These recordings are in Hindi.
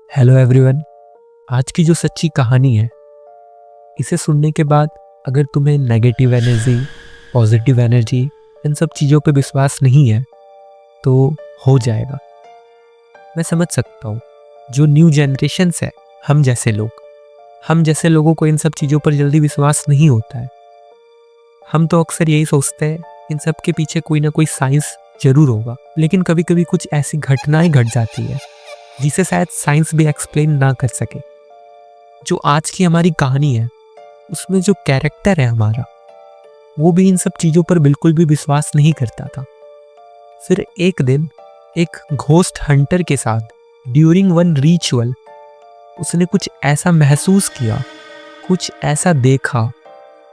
Hello everyone. आज की जो सच्ची कहानी है, इसे सुनने के बाद अगर तुम्हें नेगेटिव एनर्जी, पॉजिटिव एनर्जी, इन सब चीज़ों पे विश्वास नहीं है तो हो जाएगा। मैं समझ सकता हूँ, जो न्यू जनरेशन्स है, हम जैसे लोगों को इन सब चीज़ों पर जल्दी विश्वास नहीं होता है। हम तो अक्सर यही सोचते हैं इन सब के पीछे कोई ना कोई साइंस जरूर होगा, लेकिन कभी कभी कुछ ऐसी घटनाएं घट जाती है जिसे शायद साइंस भी एक्सप्लेन ना कर सके। जो आज की हमारी कहानी है, उसमें जो कैरेक्टर है हमारा, वो भी इन सब चीज़ों पर बिल्कुल भी विश्वास नहीं करता था। फिर एक दिन एक घोस्ट हंटर के साथ ड्यूरिंग वन रिचुअल उसने कुछ ऐसा महसूस किया, कुछ ऐसा देखा,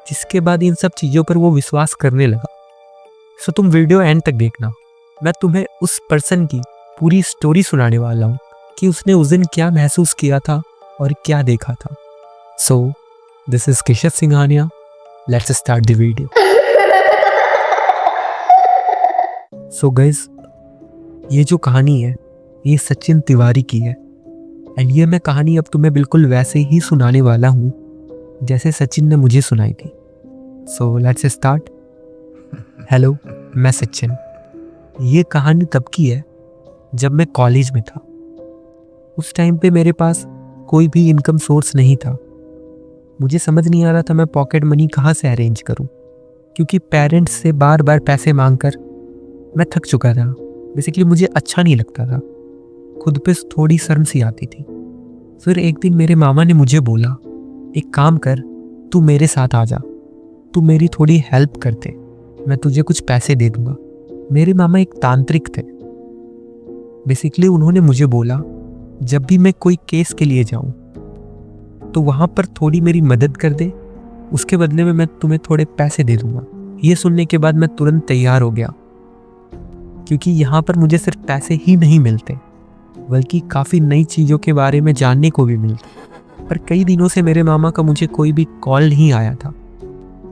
जिसके बाद इन सब चीज़ों पर वो विश्वास करने लगा। सो तुम वीडियो एंड तक देखना। मैं तुम्हें उस पर्सन की पूरी स्टोरी सुनाने वाला हूँ कि उसने उस दिन क्या महसूस किया था और क्या देखा था। So this is Keshav Singhania. Let's start the video. So guys, ये जो कहानी है ये सचिन तिवारी की है, एंड ये मैं कहानी अब तुम्हें बिल्कुल वैसे ही सुनाने वाला हूँ जैसे सचिन ने मुझे सुनाई थी। So let's start. हेलो, मैं सचिन। ये कहानी तब की है जब मैं कॉलेज में था। उस टाइम पे मेरे पास कोई भी इनकम सोर्स नहीं था। मुझे समझ नहीं आ रहा था मैं पॉकेट मनी कहाँ से अरेंज करूं, क्योंकि पेरेंट्स से बार बार पैसे मांगकर मैं थक चुका था। बेसिकली मुझे अच्छा नहीं लगता था, खुद पे थोड़ी शर्म सी आती थी। फिर एक दिन मेरे मामा ने मुझे बोला, एक काम कर, तू मेरे साथ आ जा, तू मेरी थोड़ी हेल्प कर दे, मैं तुझे कुछ पैसे दे दूंगा। मेरे मामा एक तांत्रिक थे। बेसिकली उन्होंने मुझे बोला, जब भी मैं कोई केस के लिए जाऊं तो वहां पर थोड़ी मेरी मदद कर दे, उसके बदले में मैं तुम्हें थोड़े पैसे दे दूंगा। ये सुनने के बाद मैं तुरंत तैयार हो गया, क्योंकि यहाँ पर मुझे सिर्फ पैसे ही नहीं मिलते बल्कि काफ़ी नई चीज़ों के बारे में जानने को भी मिलता। पर कई दिनों से मेरे मामा का मुझे कोई भी कॉल नहीं आया था।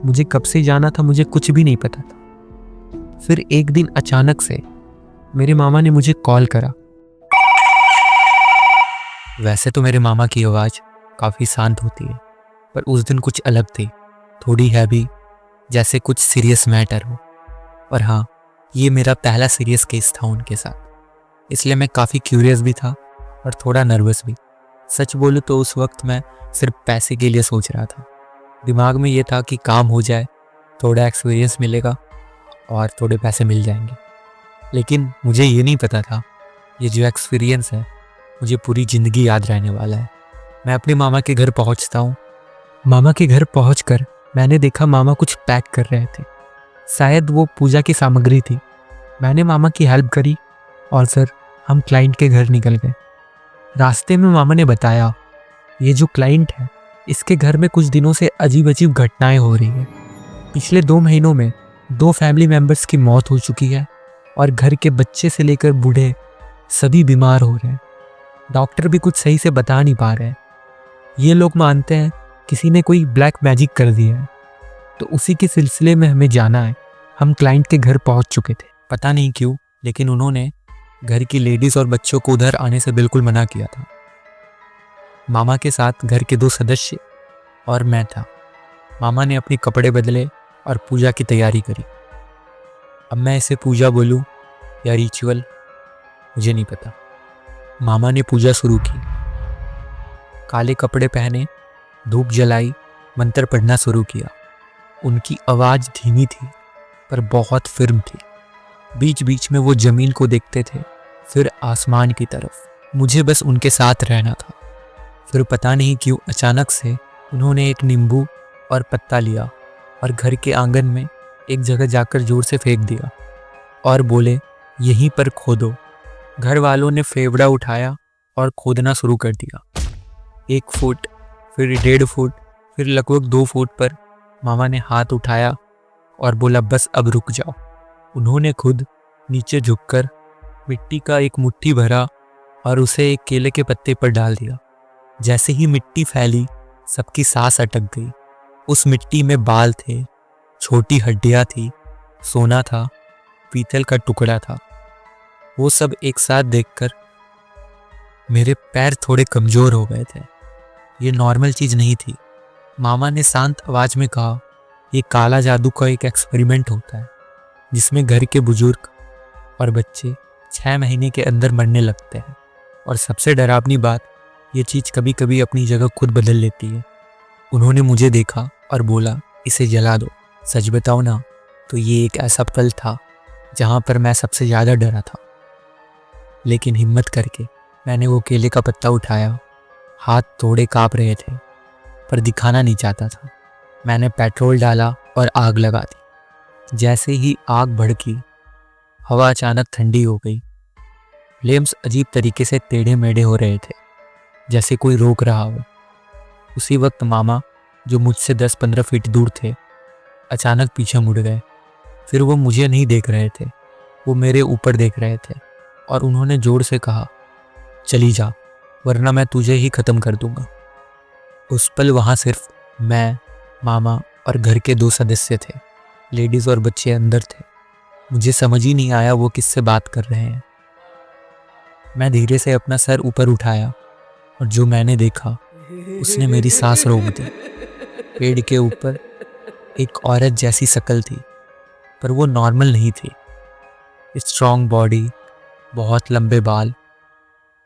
मुझे कब से जाना था मुझे कुछ भी नहीं पता था। फिर एक दिन अचानक से मेरे मामा ने मुझे कॉल करा। वैसे तो मेरे मामा की आवाज़ काफ़ी शांत होती है, पर उस दिन कुछ अलग थी, थोड़ी हैवी, जैसे कुछ सीरियस मैटर हो। और हाँ, ये मेरा पहला सीरियस केस था उनके साथ, इसलिए मैं काफ़ी क्यूरियस भी था और थोड़ा नर्वस भी। सच बोलूँ तो उस वक्त मैं सिर्फ पैसे के लिए सोच रहा था। दिमाग में ये था कि काम हो जाए, थोड़ा एक्सपीरियंस मिलेगा और थोड़े पैसे मिल जाएंगे। लेकिन मुझे ये नहीं पता था ये जो एक्सपीरियंस है मुझे पूरी ज़िंदगी याद रहने वाला है। मैं अपने मामा के घर पहुंचता हूँ। मामा के घर पहुंचकर मैंने देखा मामा कुछ पैक कर रहे थे, शायद वो पूजा की सामग्री थी। मैंने मामा की हेल्प करी और फिर हम क्लाइंट के घर निकल गए। रास्ते में मामा ने बताया, ये जो क्लाइंट है इसके घर में कुछ दिनों से अजीब अजीब घटनाएं हो रही हैं। पिछले 2 महीनों में 2 फैमिली मेम्बर्स की मौत हो चुकी है और घर के बच्चे से लेकर बूढ़े सभी बीमार हो रहे हैं। डॉक्टर भी कुछ सही से बता नहीं पा रहे हैं। ये लोग मानते हैं किसी ने कोई ब्लैक मैजिक कर दिया है। तो उसी के सिलसिले में हमें जाना है। हम क्लाइंट के घर पहुंच चुके थे। पता नहीं क्यों, लेकिन उन्होंने घर की लेडीज़ और बच्चों को उधर आने से बिल्कुल मना किया था। मामा के साथ घर के 2 सदस्य और मैं था। मामा ने अपने कपड़े बदले और पूजा की तैयारी करी। अब मैं इसे पूजा बोलूं या रिचुअल, मुझे नहीं पता। मामा ने पूजा शुरू की। काले कपड़े पहने, धूप जलाई, मंत्र पढ़ना शुरू किया। उनकी आवाज़ धीमी थी पर बहुत फिर्म थी। बीच बीच में वो ज़मीन को देखते थे, फिर आसमान की तरफ। मुझे बस उनके साथ रहना था। फिर पता नहीं क्यों अचानक से उन्होंने एक नींबू और पत्ता लिया और घर के आंगन में एक जगह जाकर जोर से फेंक दिया और बोले, यहीं पर खोदो। घर वालों ने फेवड़ा उठाया और खोदना शुरू कर दिया। 1 फुट, फिर 1.5 फुट, फिर लगभग 2 फुट पर मामा ने हाथ उठाया और बोला, बस अब रुक जाओ। उन्होंने खुद नीचे झुककर मिट्टी का एक मुट्ठी भरा और उसे एक केले के पत्ते पर डाल दिया। जैसे ही मिट्टी फैली, सबकी सांस अटक गई। उस मिट्टी में बाल थे, छोटी हड्डियां थी, सोना था, पीतल का टुकड़ा था। वो सब एक साथ देखकर मेरे पैर थोड़े कमज़ोर हो गए थे। ये नॉर्मल चीज़ नहीं थी। मामा ने शांत आवाज़ में कहा, ये काला जादू का एक एक्सपेरिमेंट होता है जिसमें घर के बुजुर्ग और बच्चे 6 महीने के अंदर मरने लगते हैं। और सबसे डरावनी बात, ये चीज़ कभी कभी अपनी जगह खुद बदल लेती है। उन्होंने मुझे देखा और बोला, इसे जला दो। सच बताओ ना, तो ये एक ऐसा पल था जहाँ पर मैं सबसे ज़्यादा डरा था। लेकिन हिम्मत करके मैंने वो केले का पत्ता उठाया। हाथ थोड़े काँप रहे थे पर दिखाना नहीं चाहता था। मैंने पेट्रोल डाला और आग लगा दी। जैसे ही आग भड़की, हवा अचानक ठंडी हो गई। फ्लेम्स अजीब तरीके से टेढ़े मेढ़े हो रहे थे, जैसे कोई रोक रहा हो। उसी वक्त मामा, जो मुझसे 10-15 फीट दूर थे, अचानक पीछे मुड़ गए। फिर वो मुझे नहीं देख रहे थे, वो मेरे ऊपर देख रहे थे और उन्होंने जोर से कहा, चली जा, वरना मैं तुझे ही ख़त्म कर दूंगा। उस पल वहाँ सिर्फ मैं, मामा और घर के 2 सदस्य थे। लेडीज़ और बच्चे अंदर थे। मुझे समझ ही नहीं आया वो किससे बात कर रहे हैं। मैं धीरे से अपना सर ऊपर उठाया और जो मैंने देखा उसने मेरी सांस रोक दी। पेड़ के ऊपर एक औरत जैसी शक्ल थी, पर वो नॉर्मल नहीं थी। स्ट्रॉन्ग बॉडी, बहुत लंबे बाल,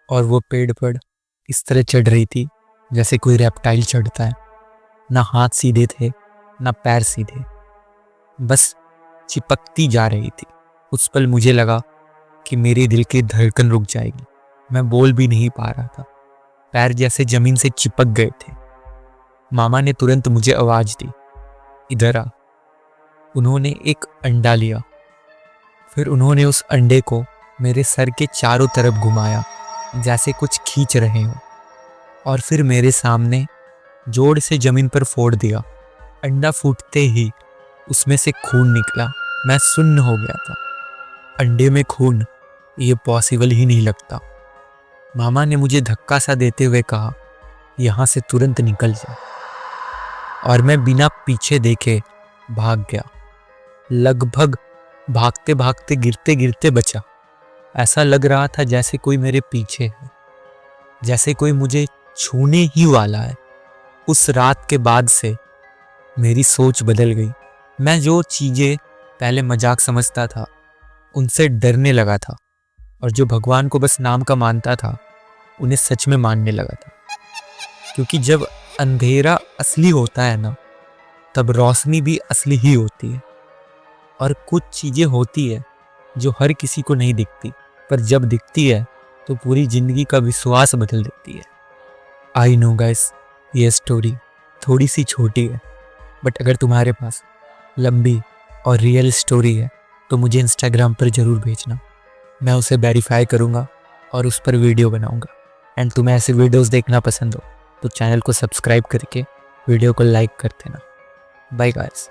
और वो पेड़ पर इस तरह चढ़ रही थी जैसे कोई रेप्टाइल चढ़ता है। ना हाथ सीधे थे, ना पैर सीधे, बस चिपकती जा रही थी। उस पल मुझे लगा कि मेरे दिल की धड़कन रुक जाएगी। मैं बोल भी नहीं पा रहा था, पैर जैसे जमीन से चिपक गए थे। मामा ने तुरंत मुझे आवाज़ दी, इधर आ। उन्होंने एक अंडा लिया। फिर उन्होंने उस अंडे को मेरे सर के चारों तरफ घुमाया, जैसे कुछ खींच रहे हो, और फिर मेरे सामने जोर से जमीन पर फोड़ दिया। अंडा फूटते ही उसमें से खून निकला। मैं सुन्न हो गया था। अंडे में खून, ये पॉसिबल ही नहीं लगता। मामा ने मुझे धक्का सा देते हुए कहा, यहाँ से तुरंत निकल जा। और मैं बिना पीछे देखे भाग गया। लगभग भागते भागते गिरते गिरते बचा। ऐसा लग रहा था जैसे कोई मेरे पीछे है, जैसे कोई मुझे छूने ही वाला है। उस रात के बाद से मेरी सोच बदल गई। मैं जो चीज़ें पहले मजाक समझता था, उनसे डरने लगा था, और जो भगवान को बस नाम का मानता था, उन्हें सच में मानने लगा था। क्योंकि जब अंधेरा असली होता है ना, तब रोशनी भी असली ही होती है। और कुछ चीज़ें होती है जो हर किसी को नहीं दिखती, पर जब दिखती है तो पूरी ज़िंदगी का विश्वास बदल देती है। आई नो गाइस, ये स्टोरी थोड़ी सी छोटी है, बट अगर तुम्हारे पास लंबी और रियल स्टोरी है तो मुझे इंस्टाग्राम पर ज़रूर भेजना। मैं उसे वेरीफाई करूँगा और उस पर वीडियो बनाऊँगा। एंड तुम्हें ऐसे वीडियोस देखना पसंद हो तो चैनल को सब्सक्राइब करके वीडियो को लाइक कर देना। Bye guys.